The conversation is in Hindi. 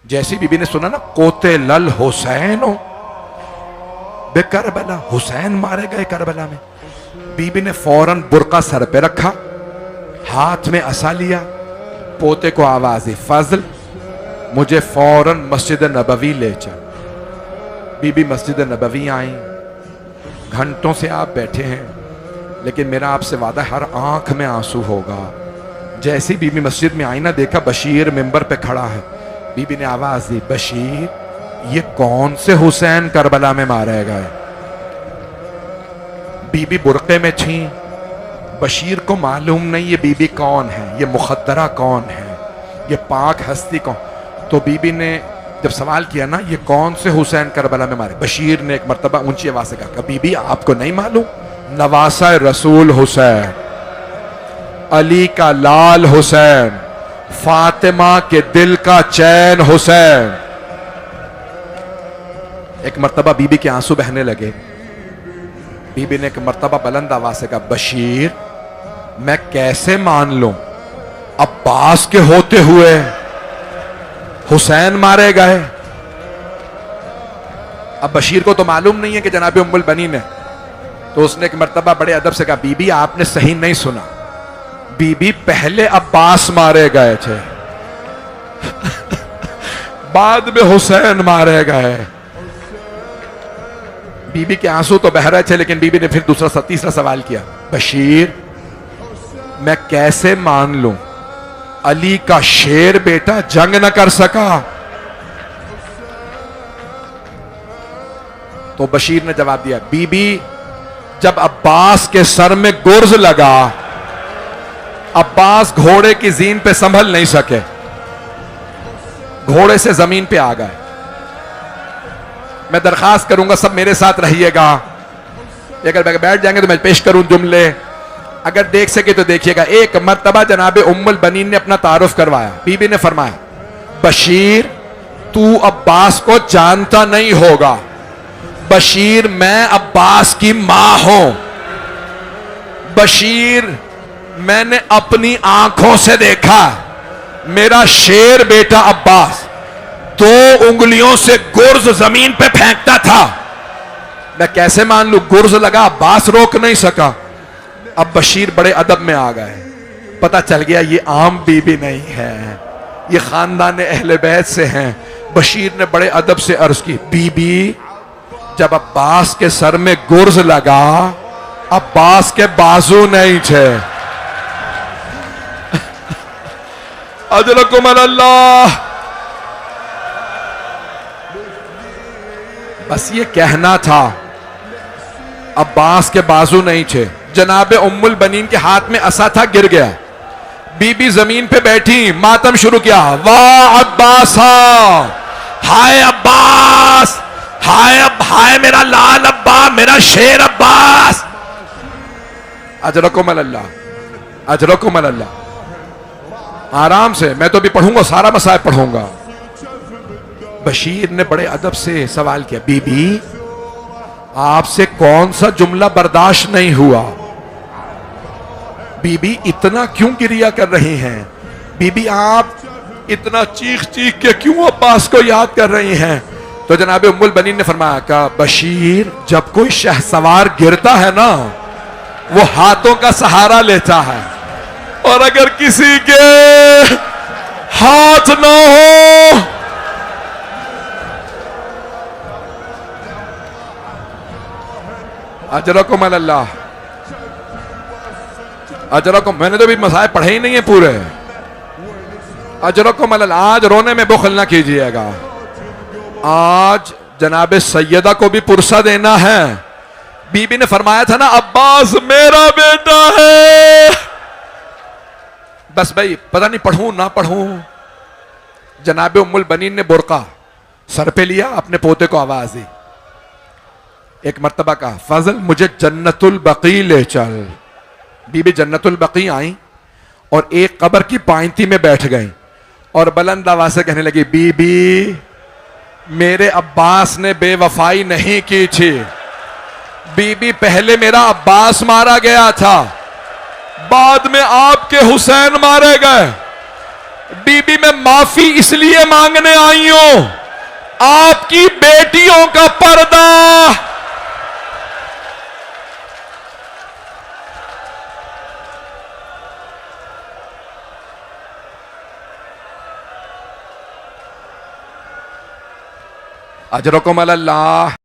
जैसी बीबी ने सुना ना कोते लल हुसैन हो बे करबला, हुसैन मारे गए करबला में, बीबी ने फौरन बुर्का सर पे रखा, हाथ में असा लिया, पोते को आवाज दी, फजल मुझे फौरन मस्जिद नबवी ले चल। बीबी मस्जिद नबवी आई। घंटों से आप बैठे हैं, लेकिन मेरा आपसे वादा है हर आंख में आंसू होगा। जैसी बीबी मस्जिद में आई ना, देखा बशीर मिंबर पे खड़ा है। बीबी ने आवाज दी, बशीर ये कौन से हुसैन करबला में मारे गए? बीबी बुरके में थी, बशीर को मालूम नहीं ये बीबी कौन है, ये मुखद्दरा कौन है, ये पाक हस्ती कौन। तो बीबी ने जब सवाल किया ना ये कौन से हुसैन करबला में मारे, बशीर ने एक मर्तबा ऊंची आवाज से कहा, बीबी आपको नहीं मालूम, नवासा रसूल हुसैन, अली का लाल हुसैन, फातिमा के दिल का चैन हुसैन। एक मर्तबा बीबी के आंसू बहने लगे। बीबी ने एक मर्तबा बुलंद आवाज से कहा, बशीर मैं कैसे मान लूं अब्बास के होते हुए हुसैन मारे गए? अब बशीर को तो मालूम नहीं है कि जनाब उम्मुल बनीन है, तो उसने एक मर्तबा बड़े अदब से कहा, बीबी आपने सही नहीं सुना, बीबी पहले अब्बास मारे गए थे बाद में हुसैन मारे गए। बीबी के आंसू तो बह रहे थे, लेकिन बीबी ने फिर दूसरा तीसरा सवाल किया, बशीर मैं कैसे मान लूं अली का शेर बेटा जंग न कर सका? तो बशीर ने जवाब दिया, बीबी जब अब्बास के सर में गुर्ज लगा, अब्बास घोड़े की जीन पे संभल नहीं सके, घोड़े से जमीन पे आ गए। मैं दरखास्त करूंगा सब मेरे साथ रहिएगा, अगर बैठ जाएंगे तो मैं पेश करूं जुमले, अगर देख सके तो देखिएगा। एक मर्तबा जनाब उम्मुल बनीन ने अपना तारुफ करवाया। बीबी ने फरमाया, बशीर तू अब्बास को जानता नहीं होगा, बशीर मैं अब्बास की मां हूं, बशीर मैंने अपनी आंखों से देखा मेरा शेर बेटा अब्बास 2 उंगलियों से गुर्ज जमीन पे फेंकता था, मैं कैसे मान लूं? गुर्ज लगा, अब्बास रोक नहीं सका। अब बशीर बड़े अदब में आ गए, पता चल गया ये आम बीबी नहीं है, ये खानदान अहले बैत से हैं। बशीर ने बड़े अदब से अर्ज की, बीबी जब अब्बास के सर में गुर्ज लगा, अब्बास के बाजू नहीं थे। अजरकुम अल्लाह। बस ये कहना था, अब्बास के बाजू नहीं थे। जनाब उम्मुल बनीन के हाथ में असा था, गिर गया। बीबी जमीन पे बैठी, मातम शुरू किया, वाह अब्बास, हाय अब्बास, हाय मेरा लाल अब्बा, मेरा शेर अब्बास। अजरकुम अल्लाह, अजरकुम अल्लाह। आराम से, मैं तो भी पढ़ूंगा, सारा मसाइब पढ़ूंगा। बशीर ने बड़े अदब से सवाल किया, बीबी आपसे कौन सा जुमला बर्दाश्त नहीं हुआ? बीबी इतना क्यों गिरिया कर रही हैं? बीबी आप इतना चीख चीख के क्यों अब्बास को याद कर रही हैं? तो जनाब उम्मुल बनीन ने फरमाया, का बशीर जब कोई शहसवार गिरता है ना, वो हाथों का सहारा लेता है, और अगर किसी के हाथ ना हो, अजरकुम अल्लाह, अजरकुम। मैंने तो भी मसाइब पढ़े ही नहीं है पूरे। अजरकुम अल्लाह। आज रोने में बुखल ना कीजिएगा, आज जनाब सैयदा को भी पुरसा देना है। बीबी ने फरमाया था ना, अब्बास मेरा बेटा है। बस भाई पता नहीं पढ़ूं ना पढ़ूं। जनाब उम्मुल बनीन ने बुरका सर पे लिया, अपने पोते को आवाज दी, एक मर्तबा कहा, फजल मुझे जन्नतुल बकी ले चल। बीबी जन्नतुल बकी आई और एक कब्र की पायंती में बैठ गई और बुलंद आवाज से कहने लगी, बीबी मेरे अब्बास ने बेवफाई नहीं की थी, बीबी पहले मेरा अब्बास मारा गया था, बाद में आपके हुसैन मारे गए, बीबी मैं माफी इसलिए मांगने आई हूं, आपकी बेटियों का पर्दा अजरकुम अल्लाह।